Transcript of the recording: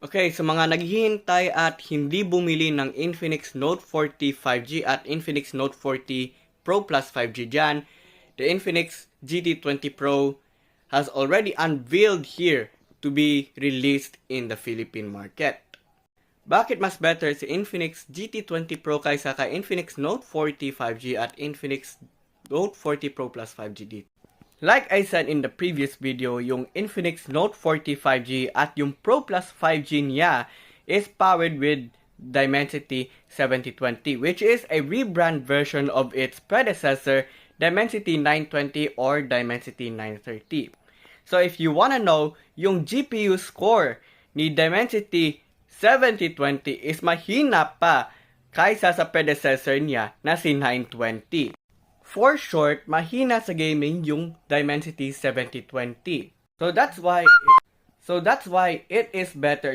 Okay, sa mga naghihintay at hindi bumili ng Infinix Note 40 5G at Infinix Note 40 Pro Plus 5G dyan, the Infinix GT20 Pro has already unveiled here to be released in the Philippine market. Bakit mas better si Infinix GT20 Pro kaysa kay Infinix Note 40 5G at Infinix Note 40 Pro Plus 5G dito? Like I said in the previous video, yung Infinix Note 40 5G at yung Pro Plus 5G niya is powered with Dimensity 7020, which is a rebrand version of its predecessor, Dimensity 920 or Dimensity 930. So if you wanna know, yung GPU score ni Dimensity 7020 is mahina pa kaysa sa predecessor niya na si 920. For short, mahina sa gaming yung Dimensity 7020. So that's why it is better